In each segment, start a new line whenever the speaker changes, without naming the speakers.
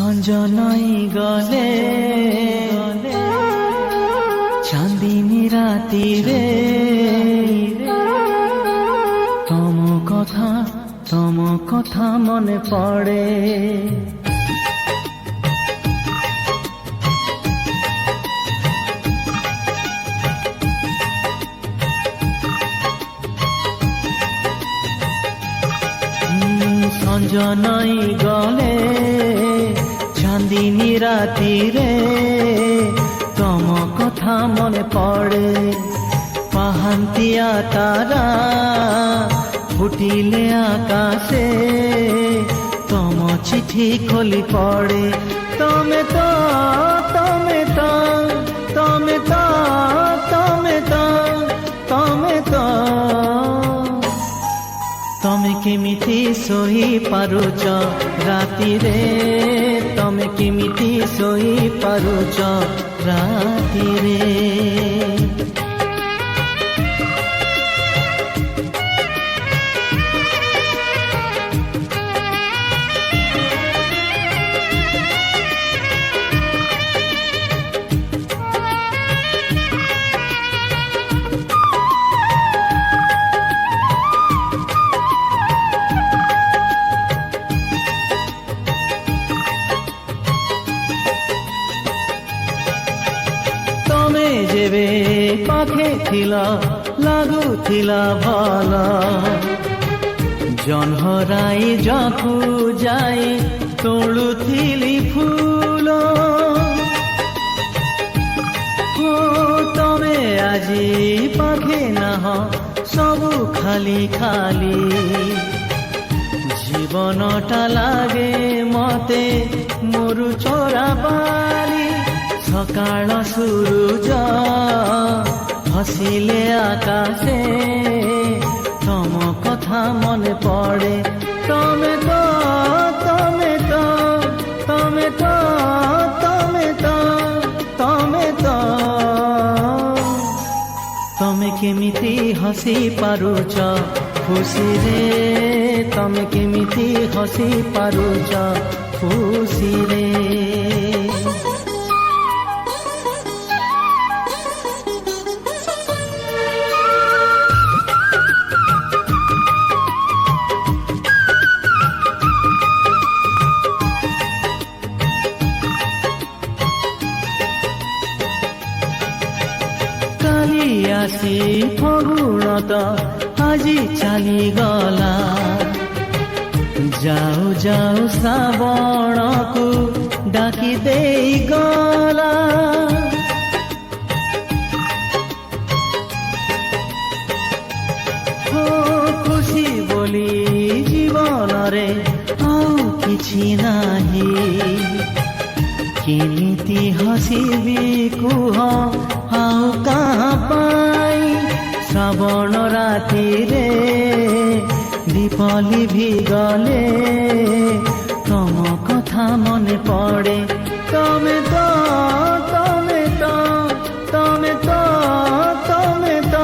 অঞ্জনাই গলে চাঁদিনী রাতিরে তম কথা মনে পড়ে। অঞ্জনাই গলে চাঁদিনী রাতিরে তম কথা মনে পড়ে। পাহান্তিয়া তারা ফুটিলে আকাশে তম চিঠি খোলি পড়ে। তমে তো তমে তো তমে তো তমে তো তমে তো তমে কেমিতি শୋଇ ପାରୁଛ ରାତିରେ, ତମେ କେମିତି ଶୋଇ ପାରୁଛ ରାତିରେ। যেবে পাখে ଥିଲା লাগুଥିଲା ভাল, জহ্নরাই যখু যাই তোଳୁଥିଲି ফুল। তমে আজি পাখে নাহ সবু খালি খালি, জীবনটা লাগে মতে মোরু চোরা পালি। সকাল সূরজ হসিলে আকাশে তম কথা মনে পড়ে। তমে তো তমে তো তমে তো তমে তো তমে তো তমে কেমিতি হসি পাରୁଛ খুশিরে, তমে কেমিতি হসি পাରୁଛ খুশিরে। কালি আসি ফগুণত আজি চালিগলা, যাও যাও শ্রাবণকু ডাকি দেই গলা। খুশি বলি জীবନରେ ଆଉ କିଛି ନାହିଁ, କେମିତି ହସିବି କୁହ ଆଉ କାହା ପାଇଁ। ଶ୍ରାବଣ ରାତିରେ ଦୀପ ଲିଭି ଗଲେ ତମ କଥା ମନେ ପଡ଼େ। ତମେ ତ ତମେ ତ ତମେ ତ ତମେ ତ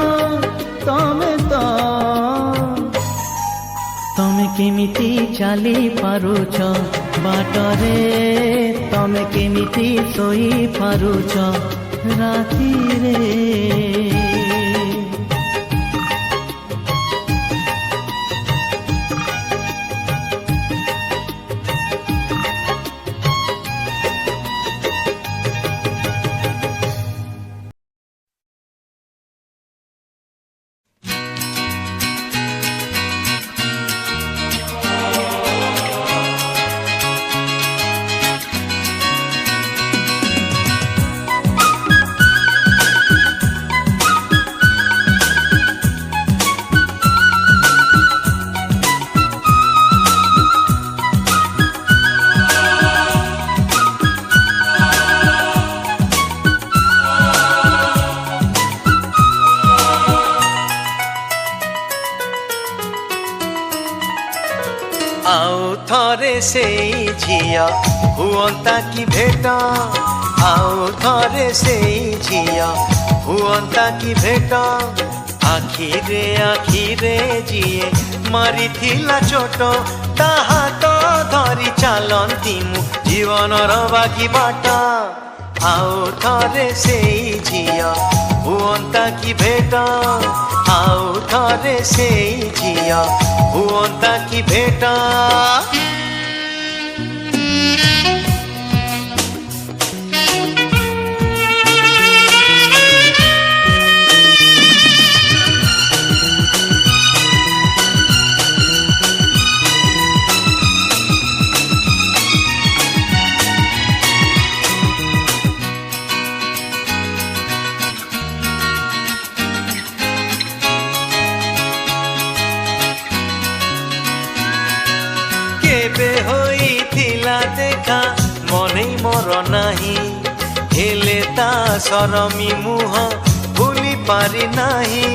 ତମେ ତ ତମେ କେମିତି ଚାଲି ପାରୁଛ ବାଟରେ, ତମେ କେମିତି ଶୋଇ ପାରୁଛ ରାତିରେ।
ଆଉ ଥରେ ସେଇ ଝିଅ ହୁଅନ୍ତା କି ଭେଟ, ଆଉ ଥରେ ସେଇ ଝିଅ ହୁଅନ୍ତା କି ଭେଟ। ଆଖିରେ ଆଖିରେ ଯିଏ ମାରିଥିଲା ଚୋଟ, ତା ହାତ ଧରି ଚାଲନ୍ତି ମୁଁ ଜୀବନର ବାକି ବାଟ ଆଉ ଥରେ ସେଇ ଝିଅ ହୁଅନ୍ତା କି ଭେଟ ଆଉ ଥରେ ସେଇ ଝିଅ ହୁଅନ୍ତା କି ଭେଟ କେବେ ହୋଇଥିଲା ଦେଖା ମନେ ମୋର ନାହିଁ ହେଲେ ତା ସରମି ମୁହଁ ଭୁଲି ପାରି ନାହିଁ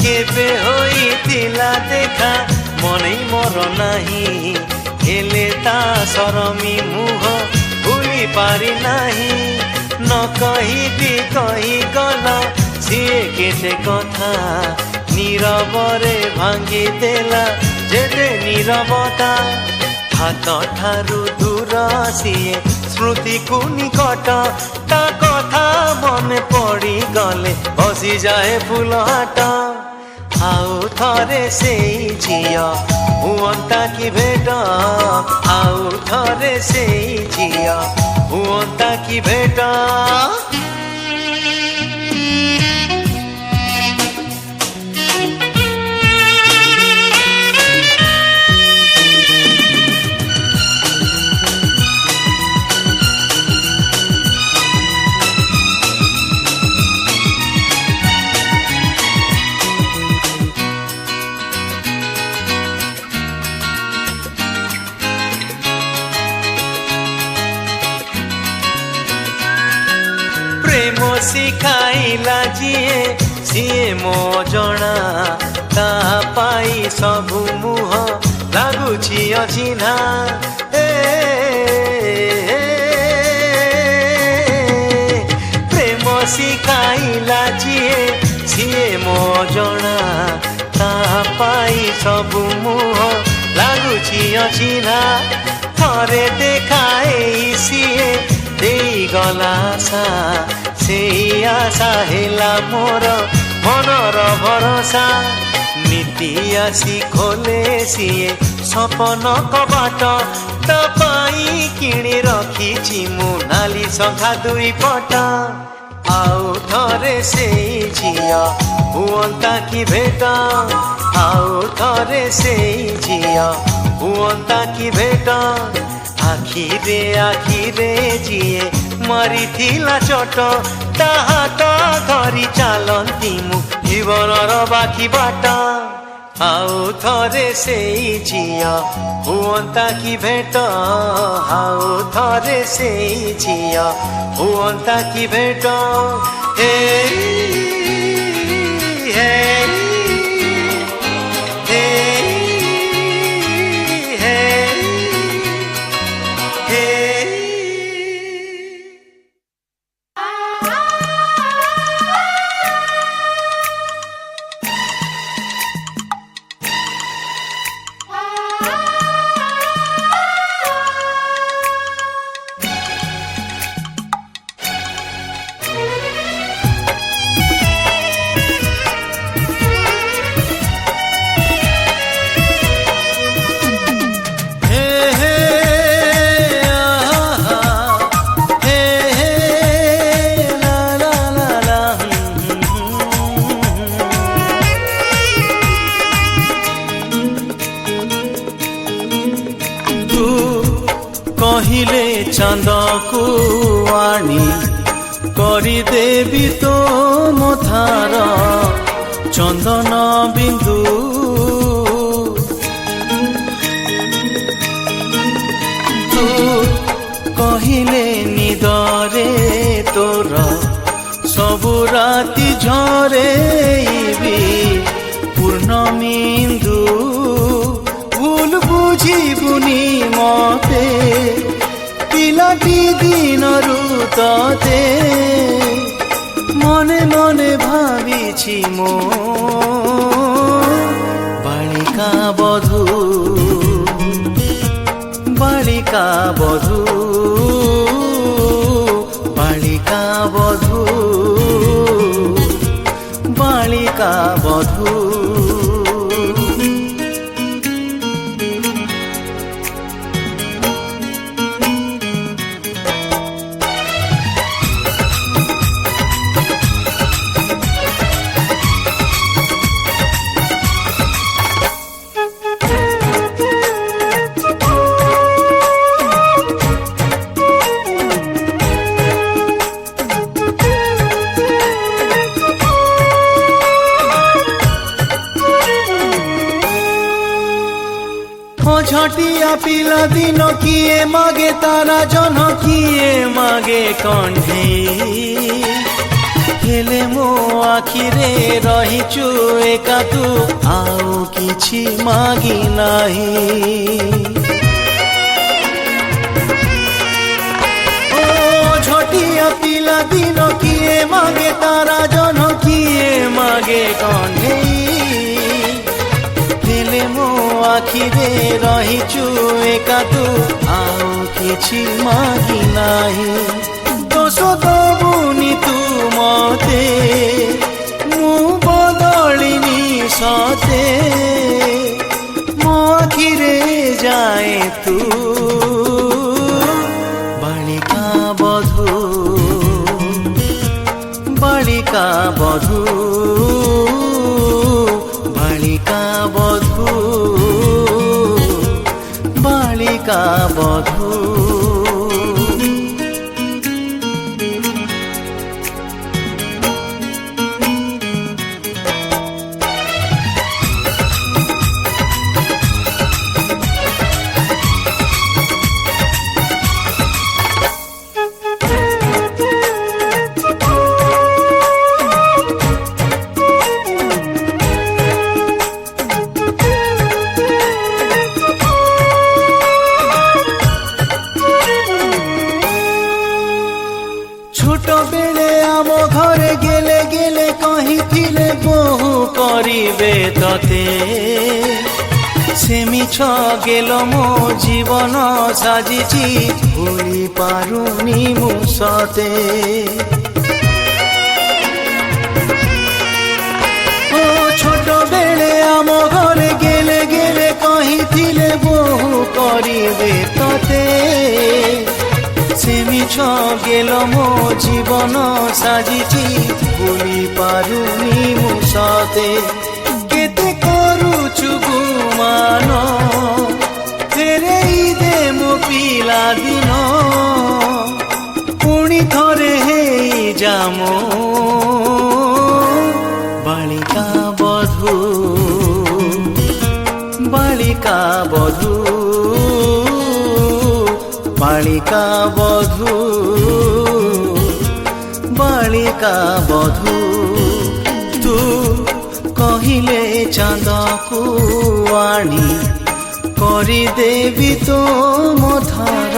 କେବେ ହୋଇଥିଲା ଦେଖା ମନେ ମୋର ନାହିଁ ହେଲେ ତା ସରମି ମୁହଁ ଭୁଲି ପାରି ନାହିଁ ନ କହିବି କହିଗଲ ସିଏ କେତେ କଥା নীরবরে ভাঙ্গি দেলা যেতে নীরবতা হাত ঠারু দূর সিয়ে স্মৃতিকু নিকট তা কথা মনে পড়ি গলে বসি যায় ফুল হাট আউ থরে সেই ঝিଅ ହୁଅନ୍ତା କି ଭେଟ ଆଉ ଥରେ ସେଇ ଝିଅ ହୁଅନ୍ତା କି ଭେଟ প্রেম শিখাইলা যিয়ে সিয়ে মো জনা তা পাই সবু মুহ লাগুছি অচিহ্না প্রেম শিখাইলা যিয়ে সিয়ে মো জনা তা পাই সবু মুহ লাগুছি অচিহ্না থরে দেখাই সিয়ে দেই গলা আশা সেই আশা হেলা মোর মনর ভরসা নীতি আসি খোলে সিয়ে সপন কবাট তা পাই কিଣି রখিছি মু নালি সংখ্যা দুই পট আউ থরে সেই ঝিଅ ହୁଅନ୍ତା କି ଭେଟ ଆଉ ଥରେ ସେଇ ଝିଅ ହୁଅନ୍ତା କି ଭେଟ আখিরে আখিরে যিয়ে মারিথিলা চট তা হাত ধরি চালন্তি মু জীবনর বাকি বাট আউ থরে সেই ঝিଅ ହୁଅନ୍ତା কি ভেট আউ থরে সেই ঝিଅ ହୁଅନ୍ତା কি ভেট হে হে হে
কহিলে চাঁদকু আনি করিদেবি তো মথার চন্দন বিন্দু তু কহিলে নিদরে তোর সবু রাতি ঝরেইবি পূর্ণমিন্দু ভুল বুঝিবুনি মতে পিলাটি দিনরু ততে মনে মনে ভাবিছি মো বালিকা বালিকা বধূ বালিকা বধূ বালিকা বধূ বালিকা বধূ ঝটিয়া পিলা দিন কিয়ে মাগে তারা জন কিয়ে মাগে কণ্ঠেই হেলে ମୋ ଆଖିରେ ରହିଛୁ ଏକା ତୁ ଆଉ କିଛି ମାଗି ନାହିଁ ଓ ଝଟିଆ ପିଲା ଦିନ କିଏ ମାଗେ ତାରା জন କିଏ ମାଗେ କଣ୍ଢେଇ ହେଲେ ମୋ ଆଖିରେ ରହିଛୁ ଏକା ତୁ ଆଉ କିଛି ମାଗି ନାହିଁ ଦୋଷ ଦବୁନି ତୁ ମତେ ମୁଁ ବଦଳିନି ସତେ ମୋ ଆଖିରେ ଯାଏ ତୁ ବାଳିକା ବଧୂ ବାଳିକା ବଧୂ বালিকা বধূ বালিকা বধূ ছোট বেলে আম ঘরে গেলে গেলে কহিଥିଲେ বহু করিবে ততে সে মিছ গেল ମୋ জীবন সাজিছি ভুলি পারুনি ମୁଁ সতে ও ছোট বেলে আম ঘরে গেলে গেলে কহিଥିଲେ বহু করিবে ততে সে মিছ গেল ମୋ জীবন সাজিছি ভুলি পারুনি ମୁଁ সতে কেতে করুছু গুমান ফেরেই দে ମୋ পিলা দিন পুଣି থরে হেই যা ମୋ বালিকা বধূ বালিকা বধূ বালিকা বধূ বালিকা বধূ তু কহিলে চাঁদକୁ আনি କରିଦେବି ତୋ ମଥାର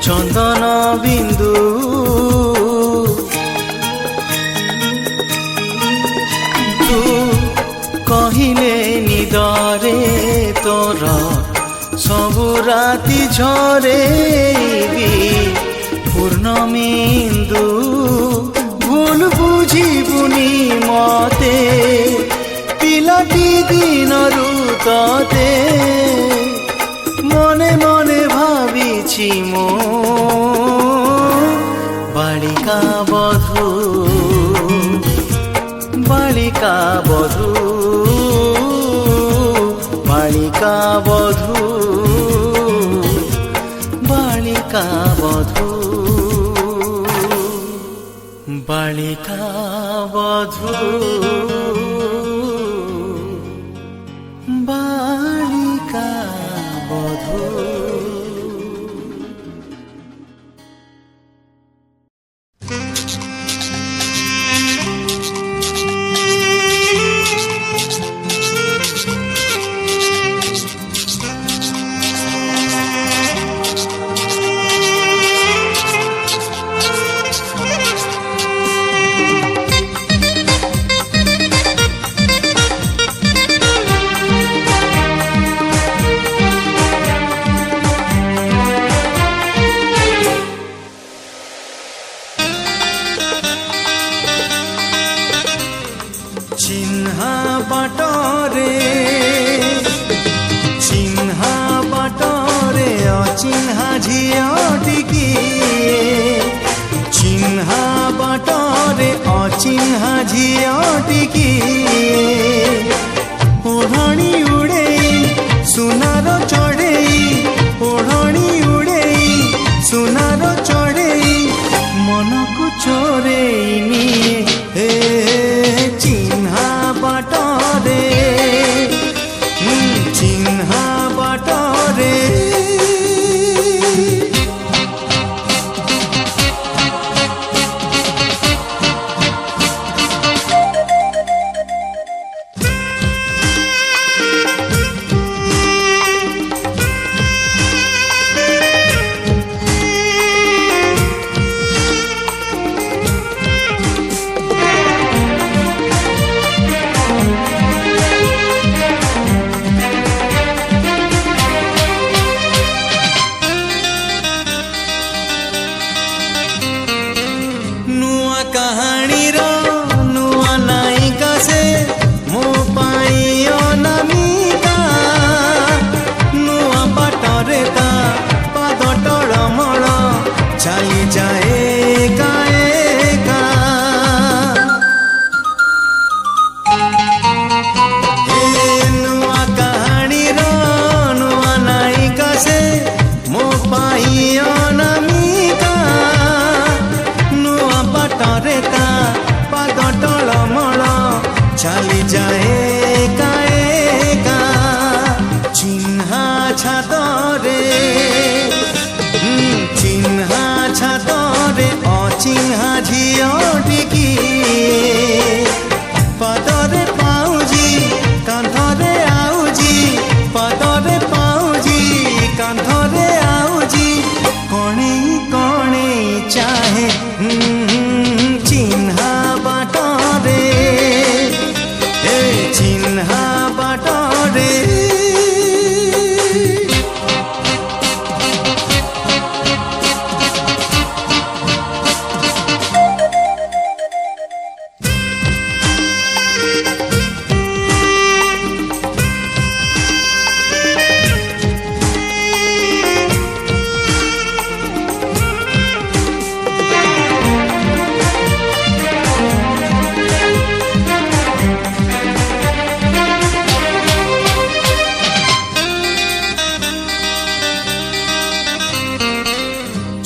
ଚନ୍ଦନ ବିନ୍ଦୁ ତୁ କହିଲେ ନିଦରେ ତୋର ସବୁ ରାତି ଝରେଇବି ପୂର୍ଣ୍ଣମିନ୍ଦୁ ଭୁଲ ବୁଝିବୁନି ମତେ ପିଲାଟି ଦିନରୁ ତତେ ମନେ ମନେ ଭାବିଛି ମୋ ବାଳିକା ବଧୂ বালিকা বধূ বালিকা বধূ বালিকা বধূ বালিকা বধূ বালিকা বধূ ଟିକେ ଓଢ଼ଣୀ ଉଡ଼େଇ ସୁନାର ଚଢ଼େଇ ଓଢ଼ଣୀ ଉଡ଼େଇ ସୁନାର ଚଢ଼େଇ ମନକୁ ଚୋରେଇ ନିଏ ହେ ଚିହ୍ନା ବାଟରେ ଚିହ୍ନା ବାଟରେ ଚାଲି ଯାଏ ଏକା ନୂଆ କାହାଣୀର ନୂଆ ନାୟିକା ସେ ମୋ ପାଇଁ ଅନାମିକା ନୂଆ ବାଟରେ ତା ପାଦ ଟଳମଳ ଚାଲି ଯାଏ ଏକା ଚିହ୍ନା ଛାତରେ ଚିହ୍ନା ଛାତରେ ଅଚିହ୍ନା ଝିଅ ଟିକିଏ ପାଦରେ ପାଉଁଜି କାନ୍ଧରେ ଆଉଜି ପାଦରେ ପାଉଁଜି କାନ୍ଧରେ ଆଉଜି କଣେଇ କଣେଇ ଚାହେଁ ଚିହ୍ନା ବାଟରେ ଚିହ୍ନା ବାଟରେ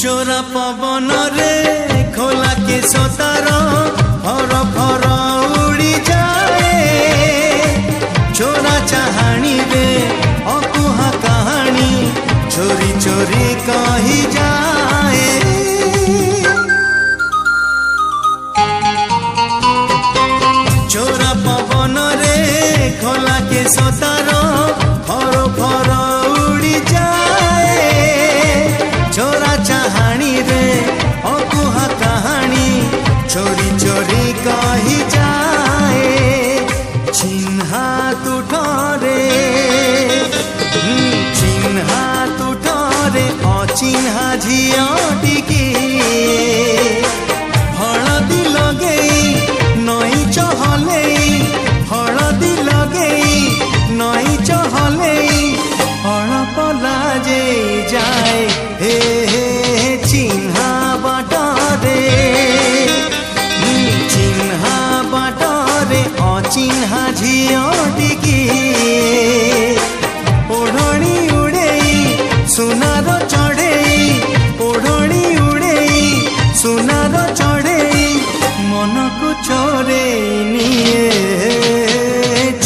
ଚୋରା ପବନରେ ଖୋଲା କେଶ ତାର ଫର ଫର ଉଡ଼ି ଯାଏ ଚୋରା ଚାହାଣୀରେ ଅକୁହା କାହାଣୀ ଚୋରି ଚୋରି କହିଯାଏ ଚୋରା ପବନରେ ଖୋଲା କେଶ ତାର ଫର ଫର ଉଡ଼ି ଯାଏ ଚୋରା ଚାହାଣୀରେ ଅକୁହା କାହାଣୀ ଚୋରି ଚୋରି କହିଯାଏ ଚିହ୍ନା ତୁଠରେ ଚିହ୍ନା ତୁଠରେ ଅଚିହ୍ନା ଝିଅ ଟିକିଏ ହଳଦୀ ଲଗେଇ ନଈ ଚହଲେଇ ହଳଦୀ ଲଗେଇ ନଈ ଚହଲେଇ ଅଳପ ଲାଜେଇ ଯାଏ ହେ ଚିହ୍ନା ବାଟରେ ଚିହ୍ନା ବାଟରେ ଅଚିହ୍ନା ଝିଅ ଟିକିଏ ଓଢ଼ଣୀ ଉଡ଼େଇ ସୁନାର ଚଢ଼େଇ ଓଢ଼ଣୀ ଉଡ଼େଇ ସୁନାର ଚଢ଼େଇ ମନକୁ ଚୋରେଇ ନିଏ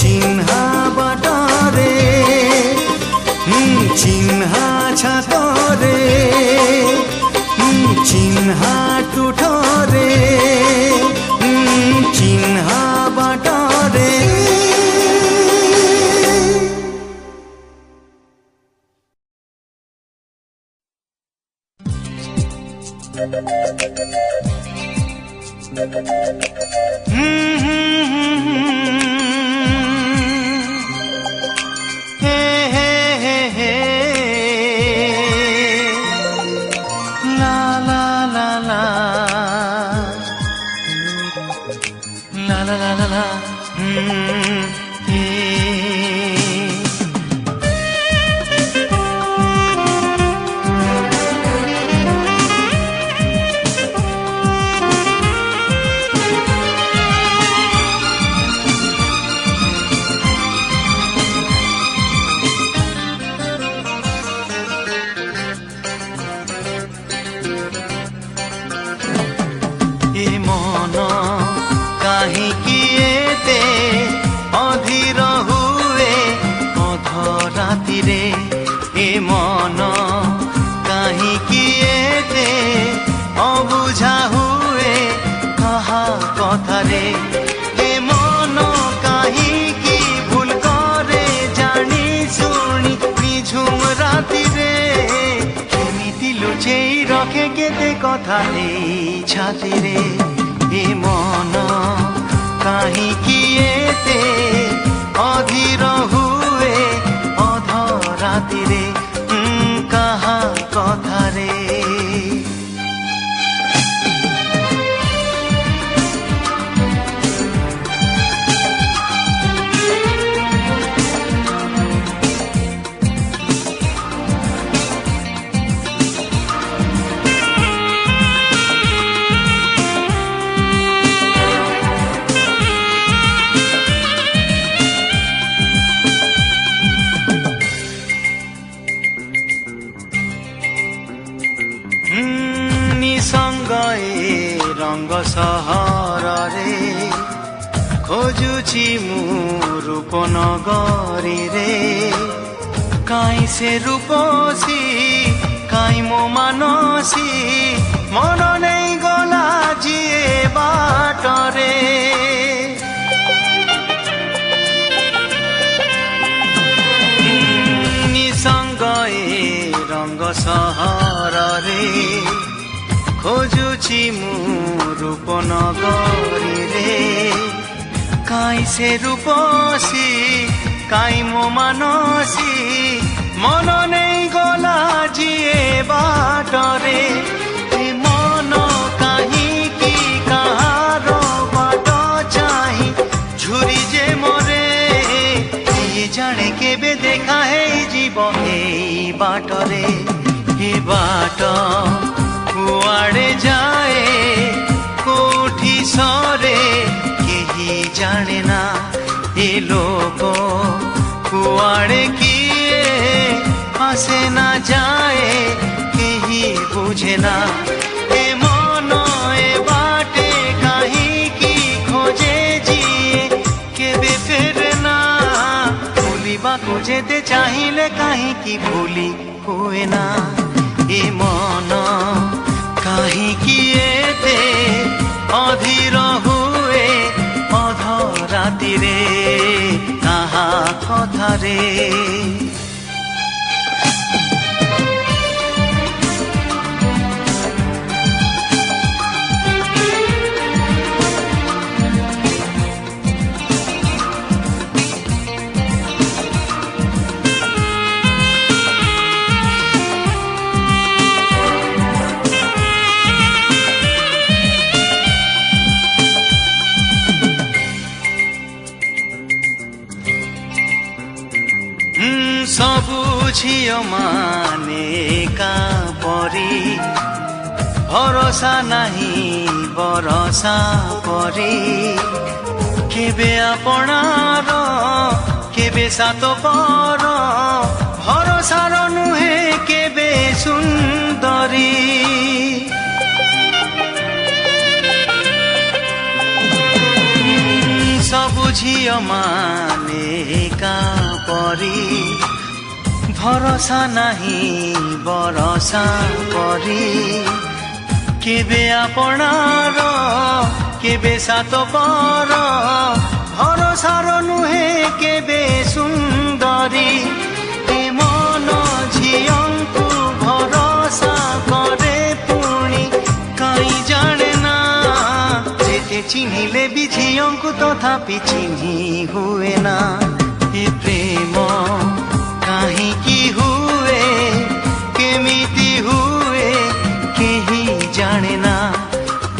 ଚିହ୍ନା ବାଟରେ ଚିହ୍ନା ଛାତରେ ଚିହ୍ନା ତୁଠରେ ଚିହ୍ନା ବାଟରେ
ରାତିରେ ଏ ମନ କାହିଁକି ଏତେ ଅବୁଝା ହୁଏ କାହା କଥାରେ ଏ ମନ କାହିଁକି ଭୁଲ କରେ ଜାଣି ଶୁଣି ନିଝୁମ ରାତିରେ କେମିତି ଲୁଚେଇ ରଖେ କେତେ କଥା ଏଇ ଛାତିରେ ଏ ମନ କାହିଁକି ଏତେ ଅଧୀର ହୁଏ ଅଧ ରାତିରେ କାହା କଥାରେ ନିସଙ୍ଗ ଏ ରଙ୍ଗ ସହରରେ ଖୋଜୁଛି ମୁଁ ରୂପ ନଗରୀରେ କାହିଁ ସେ ରୂପସୀ କାହିଁ ମୋ ମାନସୀ ମନ ନେଇ ଗଲା ଯିଏ ବାଟରେ ନିସଙ୍ଗ ଏ ରଙ୍ଗ ସହରରେ ଖୋଜୁଛି ମୁଁ ରୂପ ନଗରୀରେ କାହିଁ ସେ ରୂପସୀ କାହିଁ ମୋ ମାନସୀ ମନ ନେଇ ଗଲା ଯିଏ ବାଟରେ ଏ ମନ କାହିଁକି କାହାର ବାଟ ଚାହିଁ ଝୁରି ଯେ ମରେ କିଏ ଜାଣେ କେବେ ଦେଖା ହେଇଯିବ ଏଇ ବାଟରେ ଏ ବାଟ କୁଆଡ଼େ ଯାଏ କୋଉଠି ସରେ କେହି ଜାଣେ ନା ଏ ଲୋକ କୁଆଡ଼େ କିଏ ଆସେ ନା ଯାଏ କେହି ବୁଝେ ନା ଏ ମନ ଏ ବାଟେ କାହିଁକି ଖୋଜେ ଯିଏ କେବେ ଫେରେ ନା ଭୁଲିବାକୁ ଯେତେ ଚାହିଁଲେ କାହିଁକି ଭୁଲି ହୁଏ ନା ଏ ମନ କାହିଁକି ଏତେ ଅଧୀର ହୁଏ ଅଧ ରାତିରେ କାହା କଥାରେ ସବୁ ଝିଅ ମାନେ କାପରି ଭରସା ନାହିଁ ବରସା ପରି କେବେ ଆପଣାର କେବେ ସାତ ପର ଭରସାର ନୁହେଁ କେବେ ସୁନ୍ଦରୀ ସବୁ ଝିଅ ମାନେ କାପରି ଭରସା ନାହିଁ ବରସା ପରି କେବେ ଆପଣାର କେବେ ସାତ ପର ଭରସାର ନୁହେଁ କେବେ ସୁନ୍ଦରୀ ଏ ମନ ଝିଅଙ୍କୁ ଭରସା କରେ ପୁଣି କାହିଁ ଜାଣେ ନା ଯେତେ ଚିହ୍ନିଲେ ବି ଝିଅଙ୍କୁ ତଥାପି ଚିହ୍ନି ହୁଏ ନା ଏ ପ୍ରେମ କାହିଁକି ହୁଏ କେମିତି ହୁଏ କେହି ଜାଣେ ନା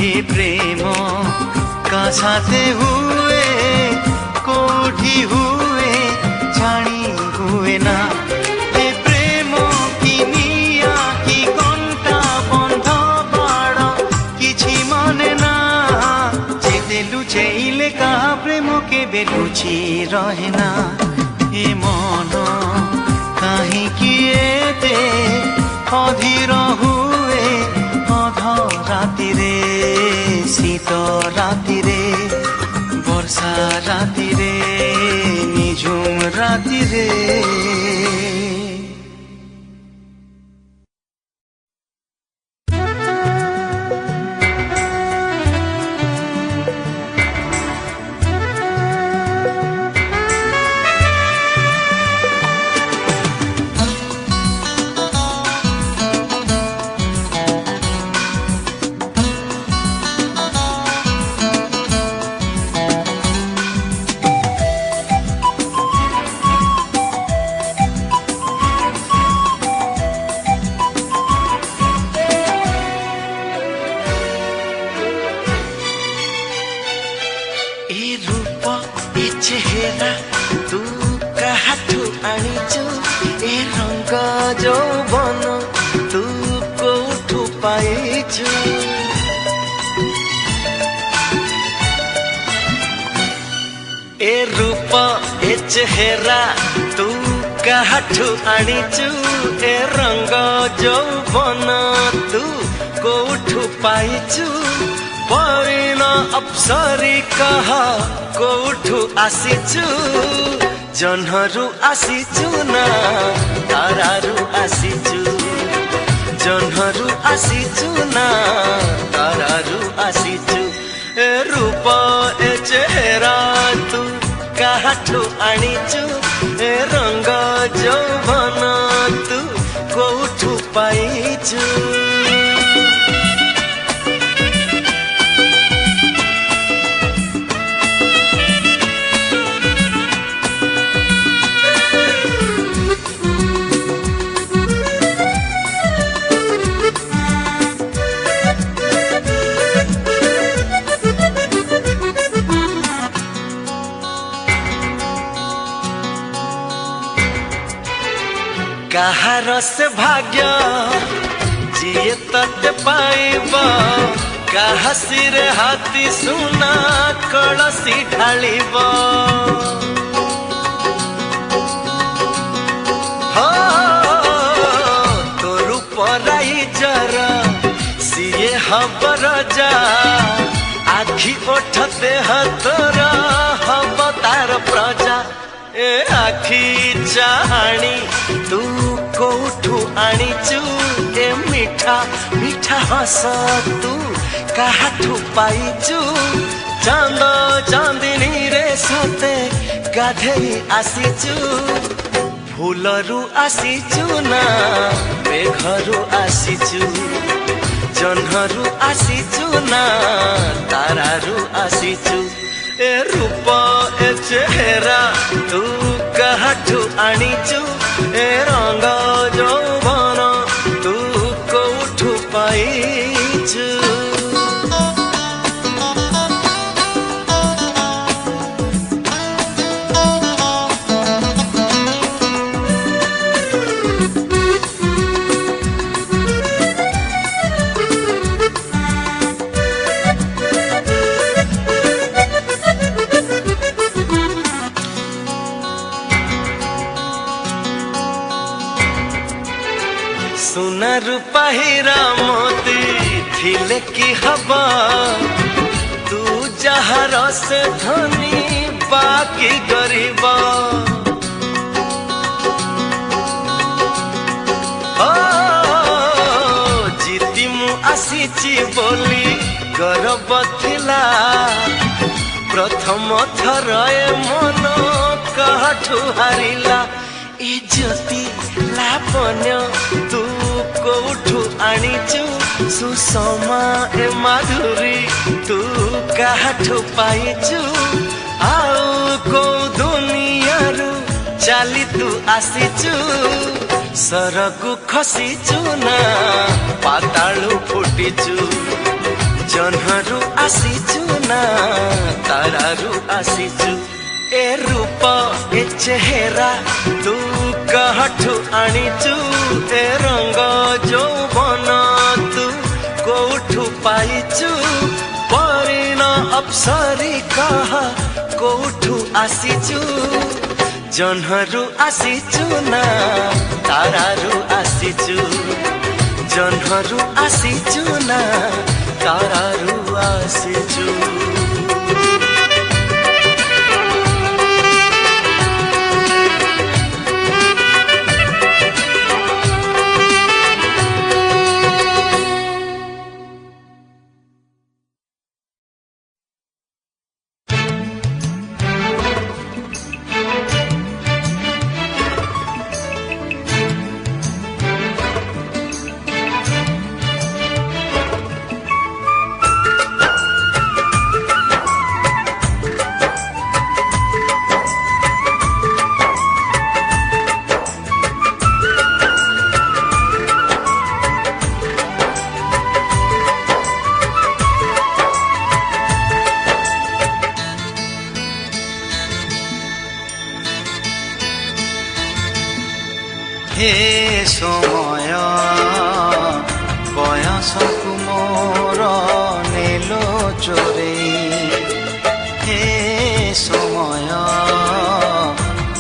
ଏ ପ୍ରେମ କା ସାଥେ ହୁଏ କୋଉଠି ହୁଏ ଜାଣି ହୁଏ ନା ଏ ପ୍ରେମ କି ନିଆଁ କି କଣ୍ଟା ବନ୍ଧ ବାଡ଼ କିଛି ମନେ ନା ଯେତେ ଲୁଚେଇଲେ କାହା ପ୍ରେମ କେବେ ଲୁଚି ରହେ ନା ଏ ମନ କାହିଁକି ଏତେ ଅଧୀର ହୁଏ ଅଧ ରାତିରେ ଶୀତ ରାତିରେ ବର୍ଷା ରାତିରେ নিঝুম রাতিরে ଆଣିଛୁ ଏ ରଙ୍ଗ ଯୌବନ ତୁ କୋଉଠୁ ପାଇଛୁ ए रूप ए चेहरा तू काठू आनीचु ए रंग यौवन तू कोठू पाइचु परिण अप्सरी कह कोठू आसीचु जन्हरु आसीचु ना तारारु आसीचु जन्हरु आसीचु ना तारारु आसीचु ए रूप ए चेहरा तू काठू आनीचु ए रंग यौवन तू कोठू पाइचु कहार से भाग्य जिए तते पाइब कहा सिरे हाथी सुना कलसी ढालिब तोर पराई जर सिए हबर जा आखि ओठ देह तोर हब तार प्रजा ए आखि चाहाणी तू कोठू आनीचु ए मीठा मीठा हस तू काठू पाइचु चांद चांदिनी रे सते गाधेई आसीचु फूलरू आसीचु ना मेघरू आसीचु जन्हरू आसीचु ना तारारू आसीचु ए रूप ए चेहरा तू काठू आनीचु ए रंग यौवन तू कोठू पाइचु सुना रूपा हीरा मोती थिले की हवा तू जहार से धनी बाकी गरीब जीती मु आसीची बोली गर्व थिला प्रथम थर ए मन काठू हारिला ए ज्योति लापन्य तू कोठू आनीचु सुषमा ए माधुरी तू काठू पाइचु आउ को दुनियारू चाली तू आसीचु सरगु खसीचु ना पाताळु फुटिचु जन्हरु आसीचु ना तारारू आसीचु ए रूप ए चेहरा तू काठू आनीचु ए रंग यौवन तू कोठू पाइचु परिण अप्सरी कह कोठू आसीचु जन्हरु आसीचु ना तारारू आसीचु जन्हरु आसीचु ना तारारू आसीचु হে সময় বয়সকু মোর নেল চোরেই হে সময়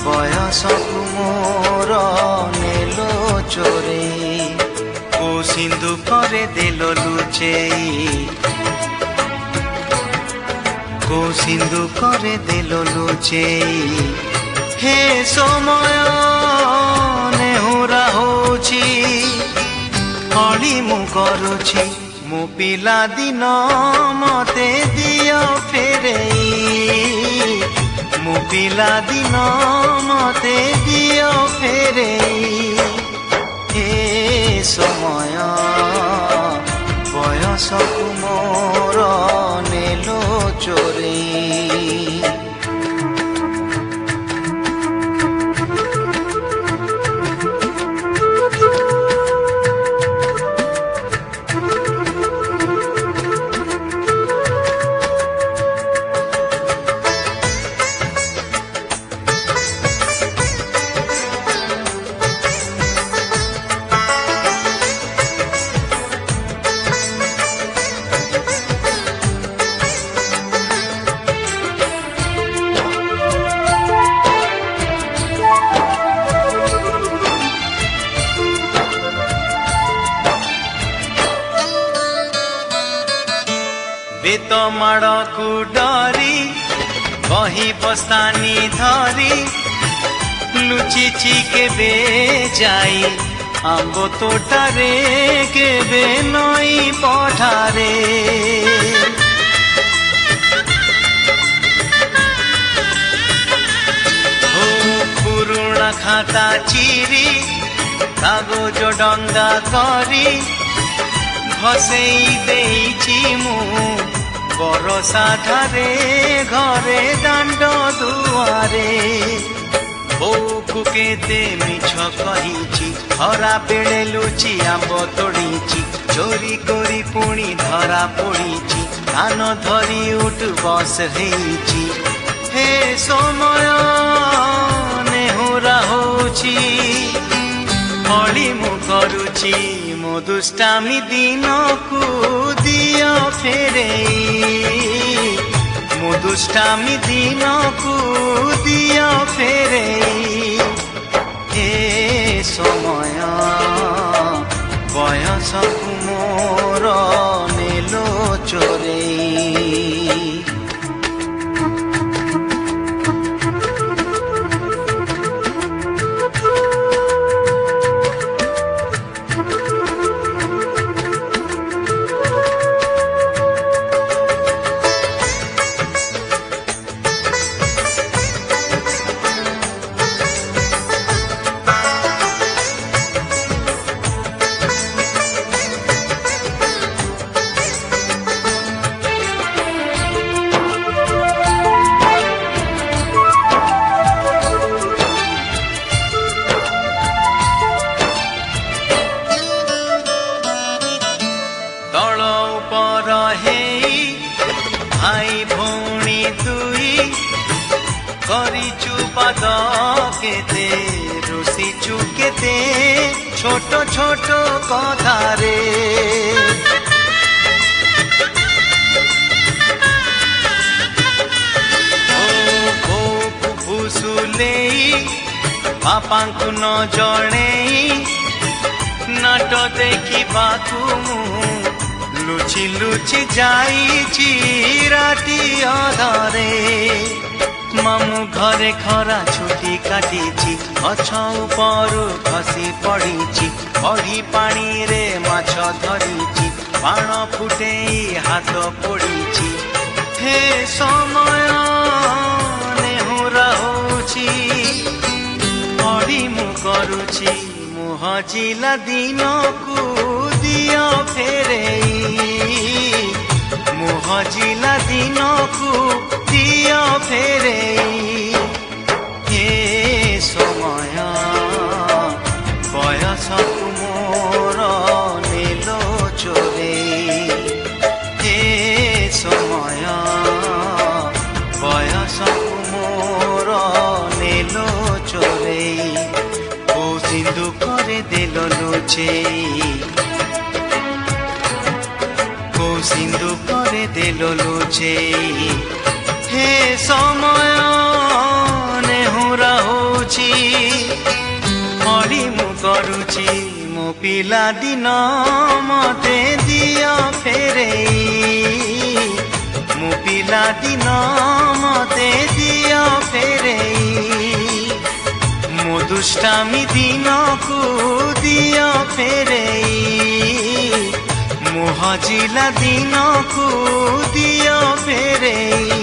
বয়সকু মোর নেল চোরেই কো সিন্ধু করে দেল লুচেই কো সিন্ধু করে দেল লুচেই হে সময় ନେହୁରା ହଉଛି ଅଳି ମୁଁ କରୁଛି ମୋ ପିଲା ଦିନ ମତେ ଦିଅ ଫେରେଇ ମୋ ପିଲା ଦିନ ମତେ ଦିଅ ଫେରେଇ ହେ ସମୟ ବୟସକୁ ମୋର ନେଲ ଚୋରେଇ ବେତ ମାଡ଼କୁ ଡରି ବହି ବସ୍ତାନି ଧରି ଲୁଚିଛି କେବେ ଯାଇ ଆମ୍ବ ତୋଟାରେ କେବେ ନଈ ପଠାରେ ଓ ପୁରୁଣା ଖାତା ଚିରି କାଗଜ ଡଙ୍ଗା କରି ଭସେଇ ଦେଇଛି ମୁଁ ବରଷା ଧାରେ ଘରେ ଦାଣ୍ଡ ଦୁଆରେ ବୋଉକୁ କେତେ ମିଛ କହିଛି ଖରା ବେଳେ ଲୁଚି ଆମ୍ବ ତୋଳିଛି ଚୋରି କରି ପୁଣି ଧରା ପଡ଼ିଛି କାନ ଧରି ଉଠ ବସ ହେଇଛି ହେ ସମୟ ନେହୁରା ହଉଛି ଅଳି ମୁଁ କରୁଛି ମୋ ଦୁଷ୍ଟାମି ଦିନକୁ ଦିଅ ଫେରେଇ ମୋ ଦୁଷ୍ଟାମି ଦିନକୁ ଦିଅ ଫେରେଇ ହେ ସମୟ ବୟସକୁ ମୋର ନେଲ ଚୋରେଇ ভাই ভৌণী দুই করিছু পাদ কেতে রুষিছু কেতে ছোট ছোট কথারে ও ବୋଉକୁ ଭୁସୁଲେଇ ବାପାଙ୍କୁ ନ ଜଣେଇ ନାଟ ଦେଖିବାକୁ ମୁଁ ଲୁଚି ଲୁଚି ଯାଇଛି ରାତି ଅଧରେ ମାମୁଁ ଘରେ ଖରା ଛୁଟି କାଟିଛି ଗଛ ଉପରୁ ଖସି ପଡ଼ିଛି ବଢ଼ି ପାଣିରେ ମାଛ ଧରିଛି ବାଣ ଫୁଟେଇ ହାତ ପୋଡ଼ିଛି ହେ ସମୟ ନେହୁରା ହଉଛି ଅଳି ମୁଁ କରୁଛି ମୁଁ ହଜିଲା ଦିନକୁ ଦିଅ ଫେରେଇ ମୁଁ ହଜିଲା ଦିନକୁ ଦିଅ ଫେରେଇ ହେ ସମୟ ବୟସକୁ ମୋର ନେଲ ଚୋରେଇ ହେ ସମୟ ବୟସକୁ ମୋର ନେଲ ଚୋରେଇ সিন্ধুকরে দেল লুচেই কৌ সিন্ধুকরে দেল লুচেই হে সময় নেহুরা হଉଛି অଳି ମୁଁ କରୁଛି ମୋ ପିଲା ଦିନ ମତେ ଦିଅ ଫେରେଇ ମୋ ପିଲା ଦିନ ମତେ ଦିଅ ଫେରେଇ ମୋ ଦୁଷ୍ଟାମି ଦିନକୁ ଦିଅ ଫେରେଇ ମୋ ହଜିଲା ଦିନକୁ ଦିଅ ଫେରେଇ।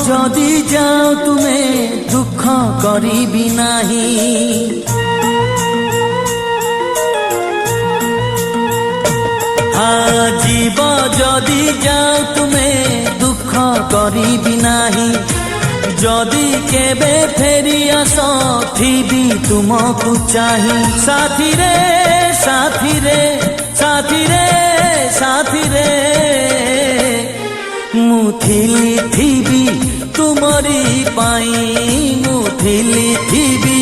যদি যাও তুমি দুঃখ করিবি নাহি জীব যদি যাও তুমি দুঃখ করিবি নাহি যদি কেবে ফেরি আস থিবি তুমকু চাহি সাথী রে সাথী রে সাথী রে সাথী রে ମୁଁ ଥିଲି ଥିବି ତୁମରି ପାଇଁ ମୁଁ ଥିଲି ଥିବି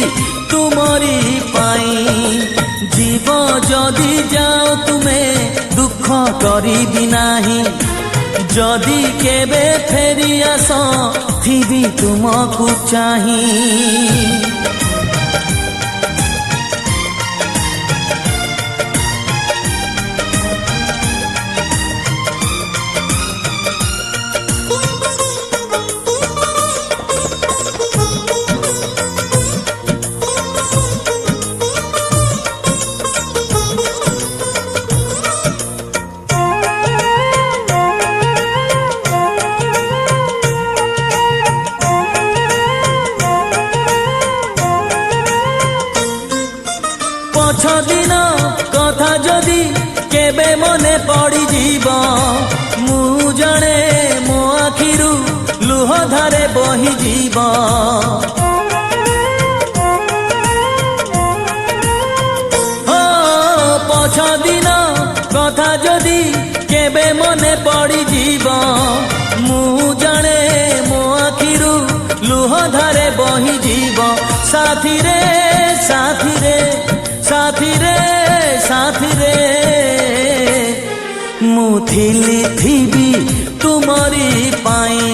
ତୁମରି ପାଇଁ ଯିବ ଯଦି ଯାଅ ତୁମେ ଦୁଃଖ କରିବି ନାହିଁ ଯଦି କେବେ ଫେରି ଆସ ଥିବି ତୁମକୁ ଚାହିଁ। দিন কথা যদি কেবে মনে পড়িଯିବ ମୁଁ ଜଣେ ମୋ ଆଖିରୁ ଲୁହ ଧାରେ ବହିଯିବ ପଛ ଦିନ କଥା ଯଦି କେବେ ମନେ ପଡିଯିବ ମୁଁ ଜଣେ ମୋ ଆଖିରୁ ଲୁହ ଧାରେ ବହିଯିବ ସାଥୀରେ ସାଥୀରେ ସାଥୀରେ ସାଥୀରେ ମୁଁ ଥିଲି ଥିବି ତୁମରି ପାଇଁ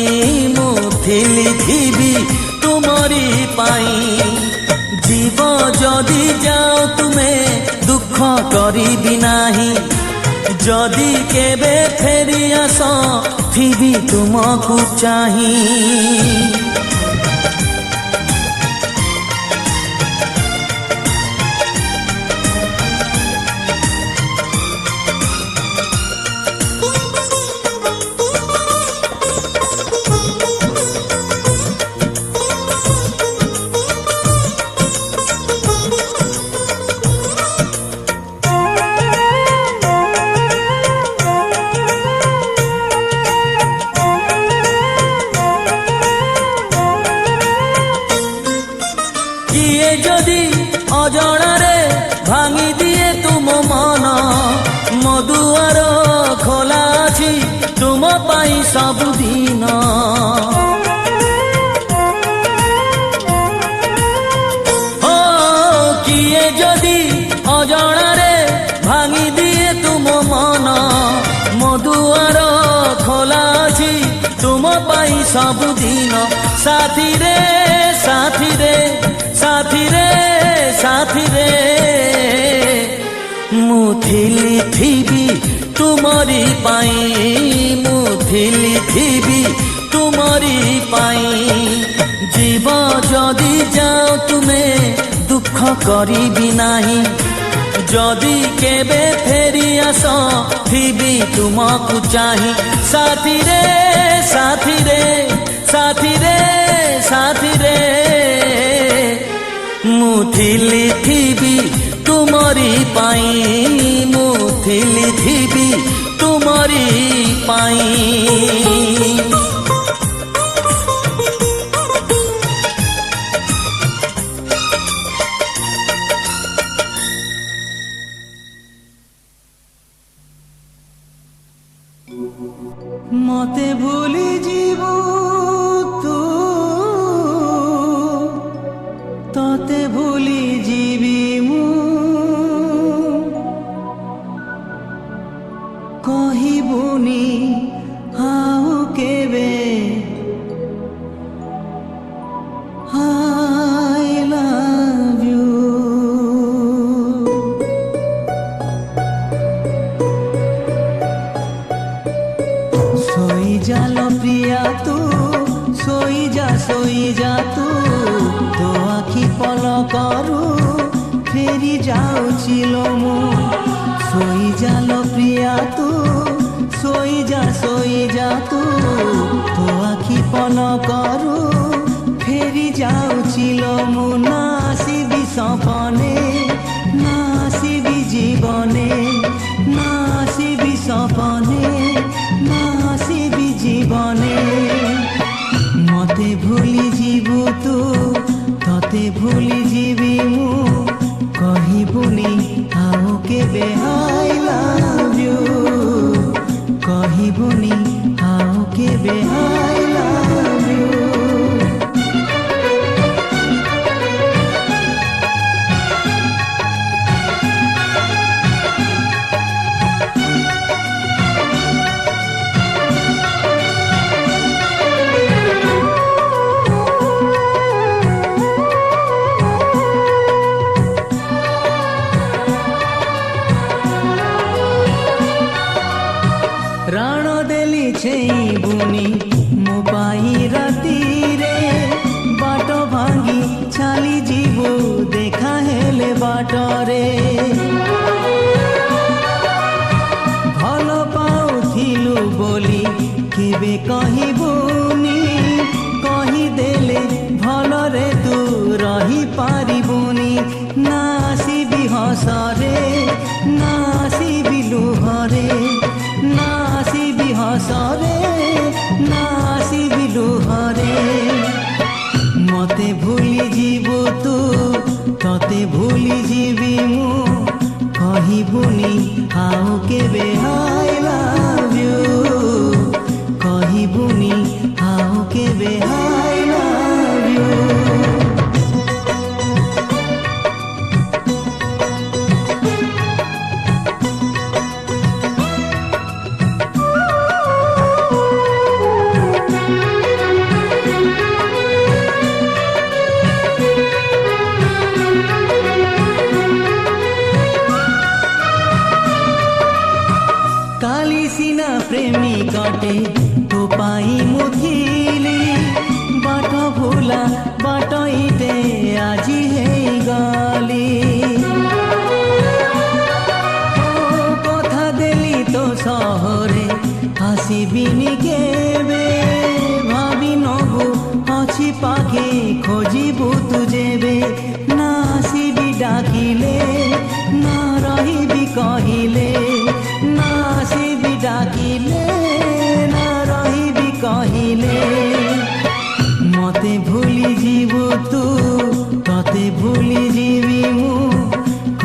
ମୁଁ ଥିଲି ଥିବି ତୁମରି ପାଇଁ ଯିବ ଯଦି ଯାଅ ତୁମେ ଦୁଃଖ କରିବି ନାହିଁ ଯଦି କେବେ ଫେରି ଆସ ଥିବି ତୁମକୁ ଚାହିଁ। যদি অজଣାରେ ভাঙি দিয়ে তুম মন ମୋ ଦୁଆର ଖୋଲା ଅଛି ତୁମ ପାଇଁ ସବୁଦିନ କିଏ ଯଦି ଅଜଣାରେ ଭାଙ୍ଗି ଦିଏ ତୁମ ମନ ମୋ ଦୁଆର ଖୋଲା ଅଛି ତୁମ ପାଇଁ ସବୁଦିନ ସାଥୀରେ ସାଥୀରେ ସାଥୀରେ ସାଥୀରେ ମୁଁ ଥିଲି ଥିବି ତୁମରି ପାଇଁ ମୁଁ ଥିଲି ଥିବି ତୁମରି ପାଇଁ ଯିବ ଯଦି ଯାଅ ତୁମେ ଦୁଃଖ କରିବି ନାହିଁ ଯଦି କେବେ ଫେରି ଆସ ଥିବି ତୁମକୁ ଚାହିଁ ସାଥୀରେ ସାଥୀରେ साथी रे मुथिली थीबी तुमरी पाई मुथिली थीबी तुमरी पाई मते भूली जीवु तू तते भूली जीवी मु कहिबुनी आउ केबे I love you सोई जालो प्रिया तू सोई जा तू तो आखि पल करू फेरी जाउछिलो मु सोई जालो प्रिया तू सोई जा तू तो आखि पल करू फेरी जाउछिलो मु नासिबी सपने नासिबी जीवने नासिबी सपने नासिबी जीवने मते भूली जीवु तू तते भूली जीवी मु कहिबुनी आउ केबे I love you कहिबुनी आउ केबे I love you राण देली छेई बुनी मो पाई राती रे बाट भांगी छाली जीवु देखा हेले बाट रे भल पाउथिलु बोली केबे कहिबुनी कहि देले भल रे तू रही पारिबुनी नासिबी हसरे नासिबी लुहरे नासिबी हसरे नासिबी लुहरे मते भूली जीवु तू तते भूली जीवी मु कहिबुनी आउ केबे I love you कहिबुनी आउ केबे I love you काली सीना प्रेमी काटे तो पाई मुथिली बाट भूला बाट इटे आजी है गाली कथा देली तो सहरे आसिबिनी केबे भाबी नबु अछि पाखे खोजिबु तुजेबे नासिबी डाकिले ना रहिबी कहिले नासिबी डाकिले ना रहिबी कहिले मते भूली जीवु तू तते भूली जीवी मु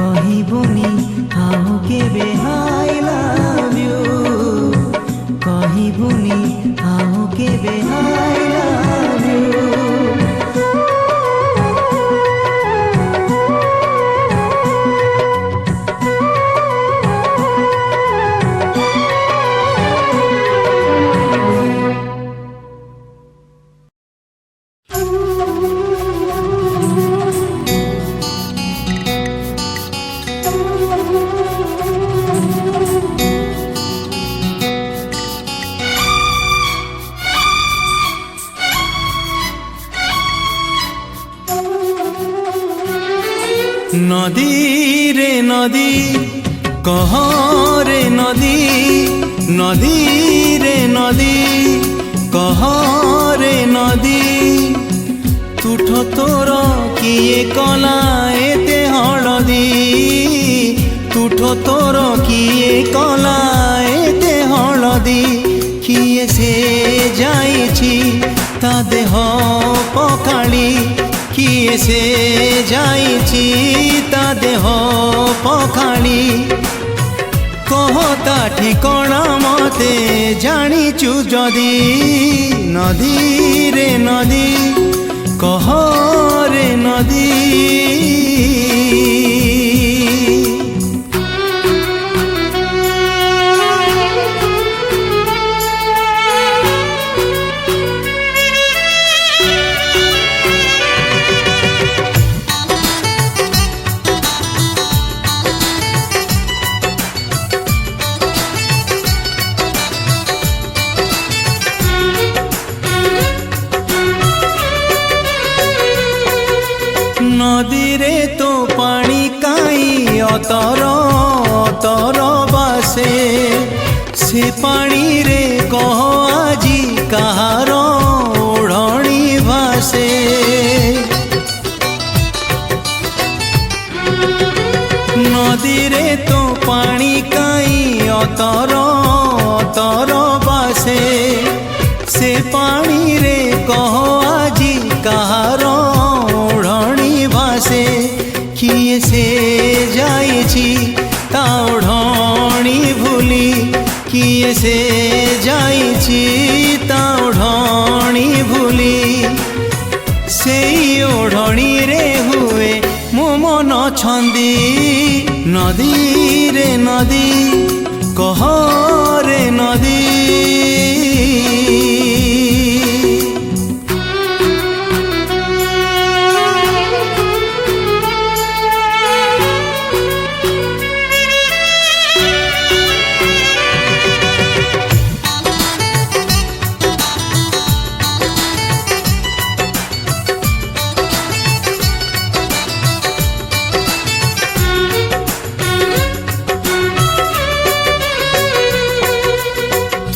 कहिबुनी आउ केबे I love you कहिबुनी आउ केबे I love you नदी रे नदी कह रे नदी नदी रे नदी कह रे नदी कला एते हलदी तुठ तोर किए कला एते हलदी किए से जाइछि ता देह पखाड़ी किए से जाइछि ता देह पखाड़ी कहता ठिकणा मते जानिचु जदी नदी रे नदी कह रे नदी नदी रे तो पानी काई अतर अतर बासे से पानी रे कह आजी कहार ओढ़णी भासे नदी रे तो पानी काई अतर अतर बासे से पानी रे कह आजी कहार भासे किए से जाइछि ता ओढ़णी भूली किए से जाइछि ता ओढ़णी भूली सेई ओढ़णी रे हुए मो मन छंदी नदी रे नदी कह रे नदी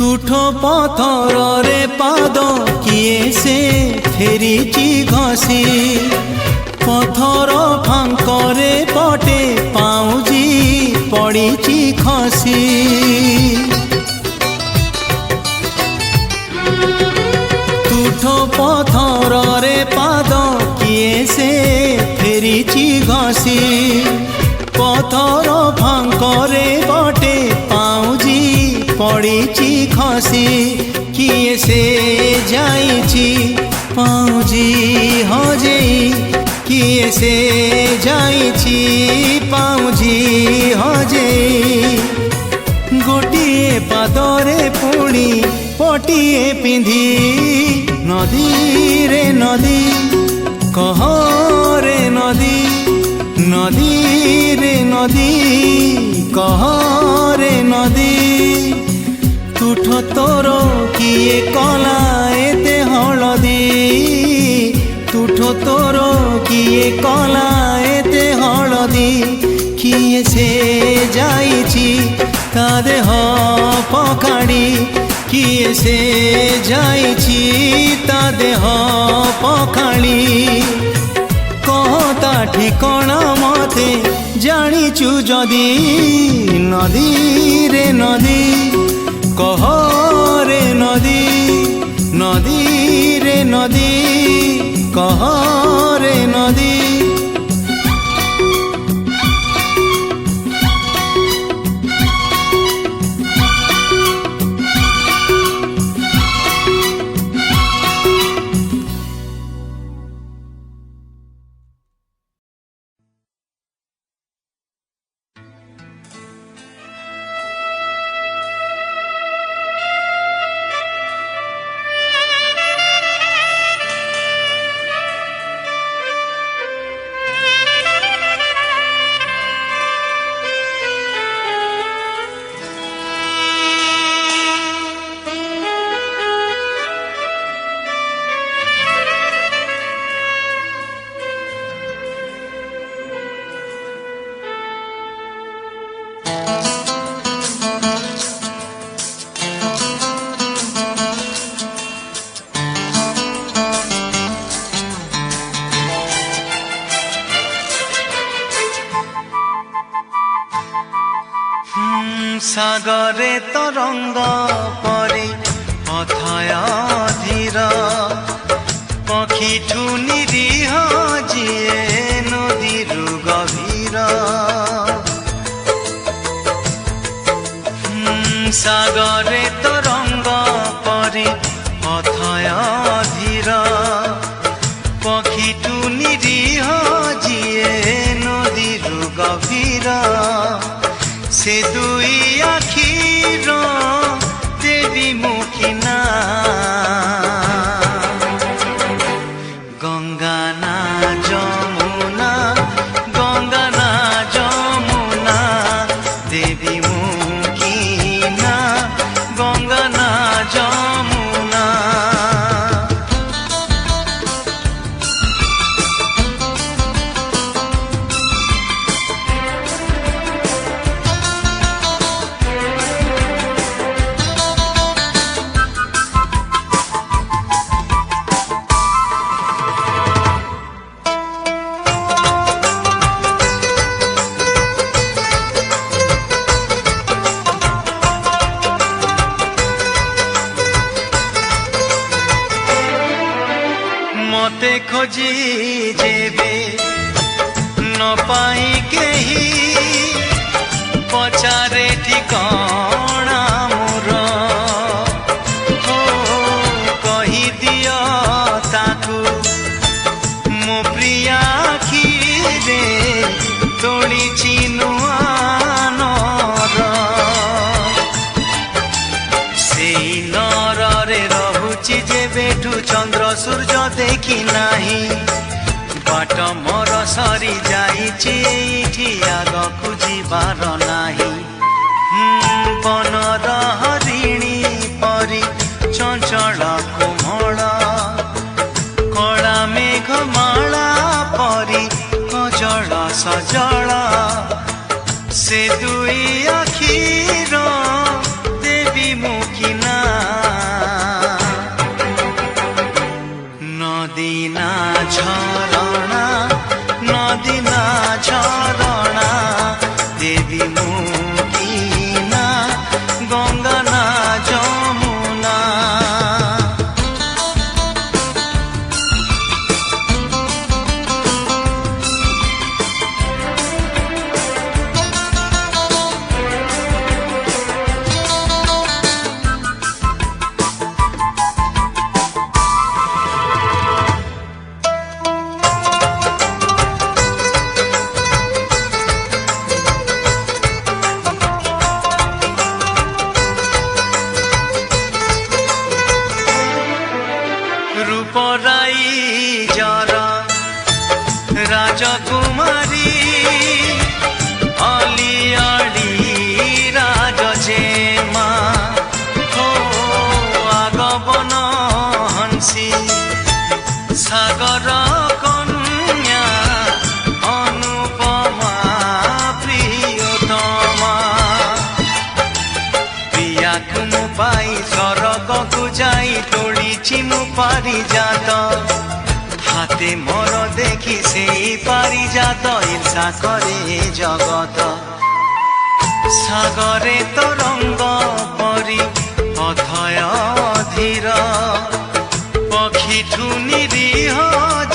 तुठ पथर रे पाद किए से फेरीची घसी पथर फांकरे पटे पाउजी पड़ीची खसी तुठ पथर रे पाद किए से फेरीची घसी पथर फांकरे पटे पाउजी पड़ीची खसी किए से जाइछि पाउजी हजेई किए से जाइछि पाउजी हजेई गोटिए पादरे पुणी पटिए पिंधी नदी रे नदी कह रे नदी नदी रे नदी कह रे नदी तुठ तोर किए कला एते हलदी तुठ तोर किए कला एते हलदी किए से जाइछि ता देह पखाड़ी किए से जाइछि ता देह पखाड़ी कहता ठिकणा मते जानिचु जदी नदी रे नदी कह रे नदी नदी रे नदी कह रे नदी
সাগরে তরঙ্গ পরি অথয় ধীর পক্ষীঠু নিরীহ যিয়ে নদীরু গভীর সাগরে তরঙ্গ পরি অথয় ধীর পক্ষীঠু নিরীহ যিয়ে নদীরু গভীর সে দুই আখির দেবী মুখিনা গঙ্গা না যমুনা গঙ্গা না যমুনা দেবী মুখিনা গঙ্গা না যমুনা মতে খোঁজি যেবে ন পাই কেহি পচারে ঠিকଣା মোর হো কহি দিଅ তাকু ମୋ ପ୍ରିୟା ଆଖିରେ ତୋଳିଛି ନୂଆ ନର ସେଇ ନରରେ ରହୁଛି ଯେବେଠୁ ଚନ୍ଦ୍ର ସୂର୍ଯ୍ୟ ଦେଖି ନାହିଁ ବାଟ ମୋର ସରି ଯାଇଛି ଏଇଠି ଆଗକୁ ଯିବାର ନାହିଁ ବନର ହରିଣୀ ପରି ଚଞ୍ଚଳ କୋମଳ କଳା ମେଘମାଳା ପରି କଜଳ ସଜଳ ସେ ଦୁଇ ଆଖିର ଦେବୀ ମୁଖିନା নদী না ঝরଣା নদী না ঝরଣା দেবী মুখিনা গঙ্গা না যমুনা রূপরাই জরা রাজকুমারী অলিয়াড়ি রাজজেমা হো আগমন হংসী সাগর কন্যা অনুপমা প্রিয়তমা প্রিয়াକୁ ମୁଁ ପାଇ ସ୍ୱର୍ଗକୁ ଯାଇ ତୋଳିଛି ମୁଁ ପାରିଜାତ ହାତେ ମୋର ଦେଖି ସେଇ ପାରିଜାତ ଈର୍ଷା କରେ ଜଗତ ସାଗରେ ତରଙ୍ଗ ପରି ଅଥୟ ଧୀର ପକ୍ଷୀଠୁ ନିରୀହ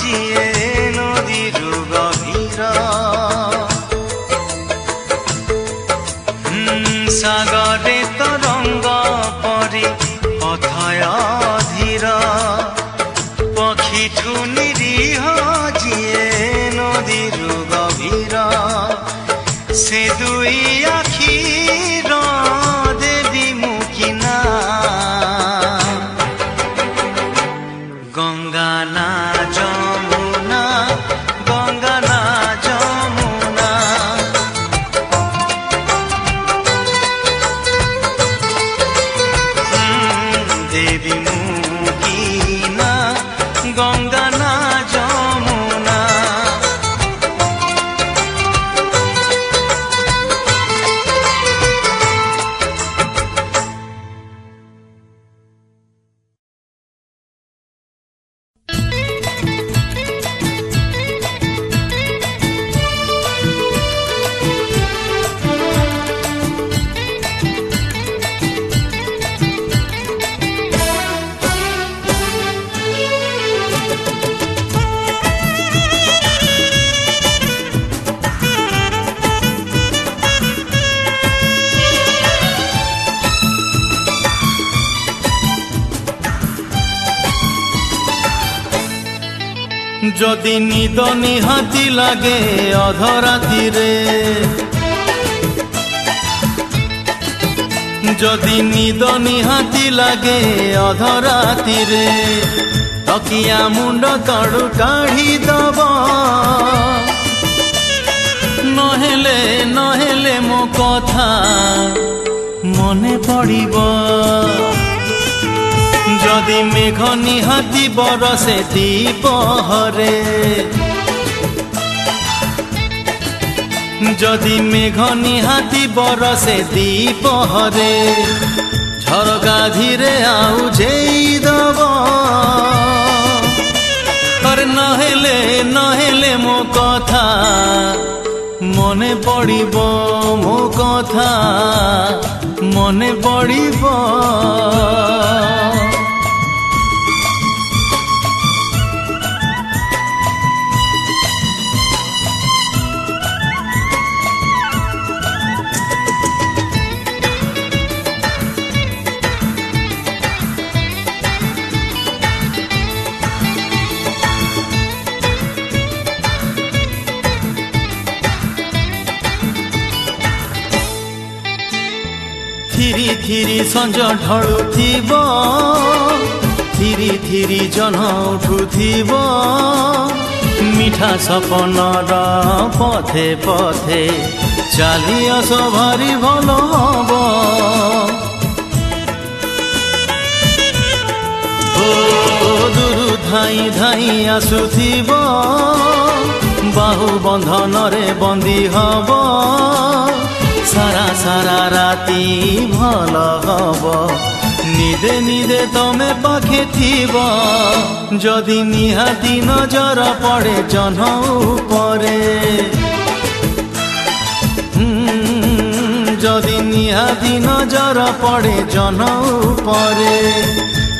ଯିଏ ନଦୀରୁ ଗଭୀର সাগরে তরঙ্গ পরি অথয় ধীর পক্ষীঠু নিরীহ যিয়ে নদীরু গভীর সে দুই আখির দেবী মুখিনা গঙ্গা না যমুনা গঙ্গা না যমুনা দেবী মুখিনা গঙ্গা না যমুনা যদি নিদ নিহাতি লাগে অধরাতিরে, যদি নিদ নিহাতি লাগে অধরাতিরে, তকিয়া মুଣ୍ଡ তଳୁ କାଢି ଦବ। ନହେଲେ ନହେଲେ ମୋ କଥା ମନେ ପଡ଼ିବ। যদি মেঘ নিহাতি বরসে দ্বিপহরে, যদি মেঘ নিহাতি বরসে দ্বিপহরে, ঝরকা ধীরে আউজেই দব। আর নহেলে নহেলে মো কথা মনে পড়িব, মো কথা মনে পড়িব। ଥିରି ଥିରି ସଞ୍ଜ ଢଳୁଥିବ, ଥିରି ଥିରି ଜହ୍ନ ଉଠୁଥିବ, ମିଠା ସପନର ପଥେ ପଥେ ଚାଲି ଆସ ଭାରି ଭଲ ହବ। ଓ ଦୂରୁ ଧାଇଁ ଧାଇଁ ଆସୁଥିବ, ବାହୁ ବନ୍ଧନରେ ବନ୍ଦୀ ହବ। সারা সারা রাতি ভাল হব, নিদে নিদে তমে পাখে থিব। যদি নিহাতি নজর পড়ে জহ্ন উপরে, যদি নিহাতি নজর পড়ে জহ্ন উপরে,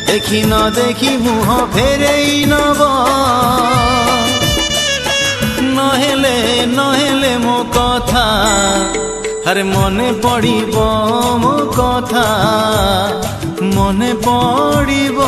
দেখি ন দেখি মুহ ফেরেই নব। নহেলে নহেলে মো কথা আরে মনে পড়িব, মো কথা মনে পড়িব।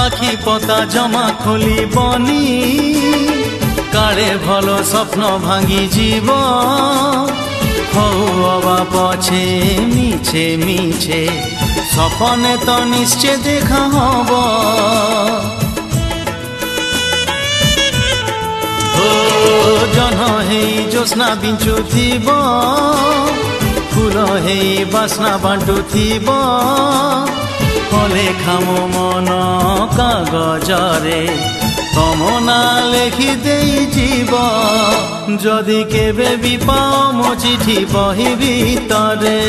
আখি পতা জমা খোলিবনি, কাଳେ ভাল স্বপ্ন ভাঙি যাব। হও অবা পছে মিছে মিছে, স্বপনে তো নিশ্চয় দেখা হব। ও জহ্ন হেই জ্যোৎস্না বিঞ্চুথিব, ফুল হেই বাসনা বাଣ୍ଟୁଥିବ। লেখা মো মন কাগজরে, তম না লেখি দেই যাব। যদি কেবে বি পাও মো চিঠি বহি ভিতরে,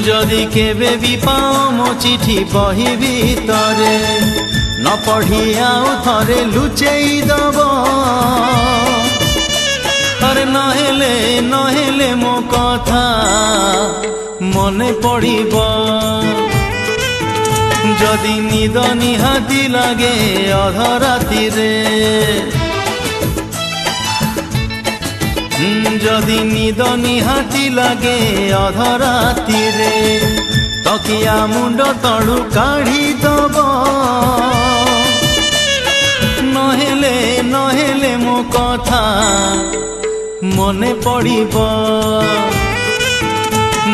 যদি কেবে বি পাও মো চিঠি বহি ভিতরে, ন পঢ়ি আউ থরে লুচেই দব। আরে নহেলে নহেলে মো কথা মনে পড়িব। যদি নিদ নিহাতি লাগে অধরাতিরে, যদি নিদ নিহাতি লাগে অধরাতিরে, তকিয়া মুଣ୍ଡ তଳୁ কাঢ়ি দব। নহেলে নহেলে মো কথা মনে পড়িব।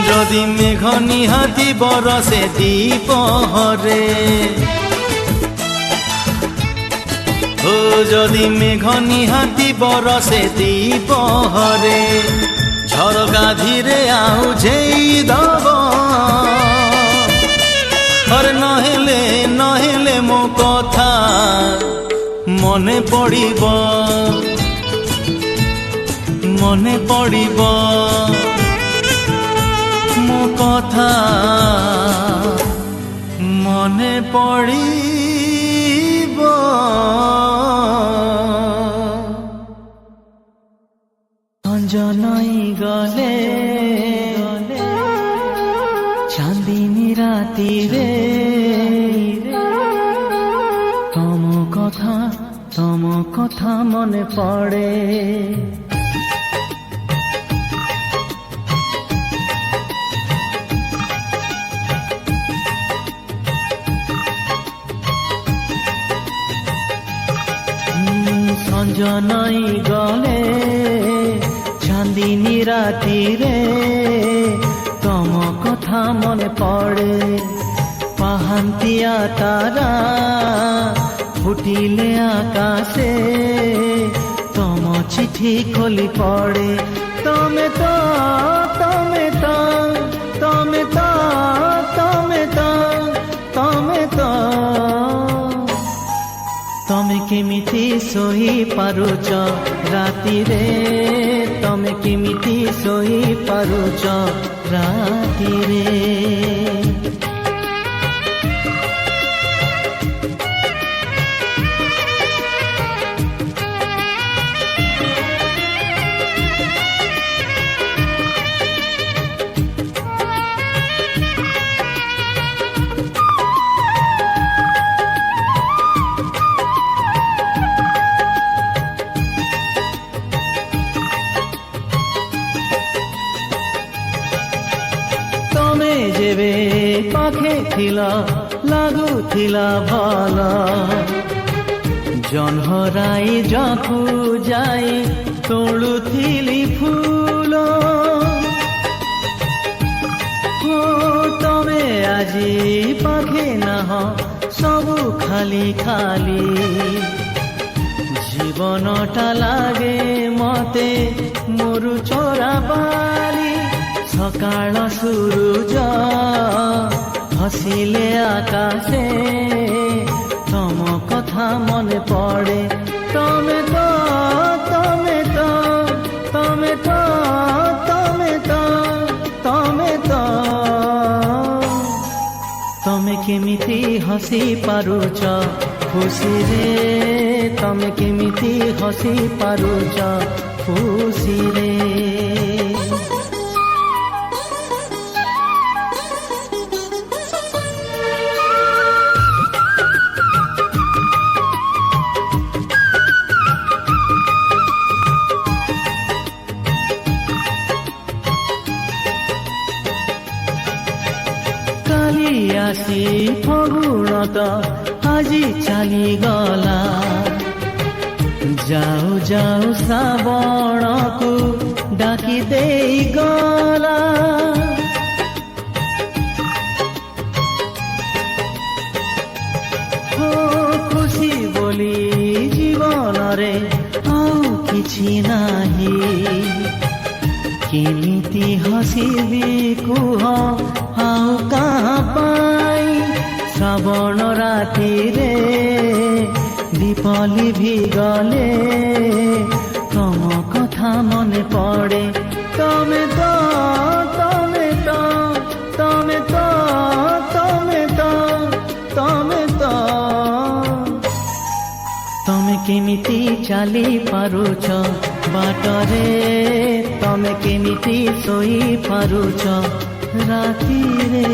যদি মেঘ নিহাতি বরসে দ্বিপহরে, ও যদি মেঘ নিহাতি বরসে দ্বিপহরে, ঝরকা ধীরে আউজেই দব। আর নহেলে নহেলে মো কথা মনে পড়িব, মনে পড়িব। মো কথা মনে পড়িব।
ସଞ୍ଜ ନଈ ଗଲେ ଚାନ୍ଦିନୀ ରାତିରେ ତମ କଥା ମନେ ପଡ଼େ। ସଞ୍ଜ ନଈ ଗଲେ ଚାନ୍ଦିନୀ ରାତିରେ ତମ କଥା ମନେ ପଡ଼େ। ପାହାନ୍ତିଆ ତାରା ফুটিলে আকাশে তম চিঠি খোলি পড়ে। তমে তো তমে তো তমে তো তমে তো তমে তো তমে কেমিতি শোই পারুছ রাতিরে, তমে কেমিতি শোই পারুছ রাতিরে। ତମେ ଯେବେ ପାଖେ ଥିଲ ଲାଗୁଥିଲା ଭଲ, ଜହ୍ନରାଇ ଯାକୁ ଯାଇ ତୋଳୁଥିଲି ଫୁଲ। ତମେ ଆଜି ପାଖେ ନାହ, ସବୁ ଖାଲି ଖାଲି। ଜୀବନଟା ଲାଗେ ମତେ ମୋରୁ ଚୋରା ବାଲି। সকাল সূরজ হসিলে আকাশে তম কথা মনে পড়ে। তমে তো তমে তো তমে তো তমে তো তমে তো তমে কেমিতি হসি পারুছ খুশিরে, তমে কেমিতি হসি পারুছ খুশিরে। কালি আসি ফগুণত আজি চালিগলা, যাও যাও শ্রাবণকু ডাকি দেই গলা। খুশি বলি জীবনরে আউ কিছু নাহি। কেমিতি হসিবি কুহ আউ কাহা পাই। শ্রাবণ রাতিরে দীপলি ভিগলে তম কথা মনে পড়ে। তমে তো তমে তো তমে তো তমে তো তমে তো তমে কেমিতি চালি পারুছ বাটরে, তমে কেমিতি শোই পারুছ রাতিরে।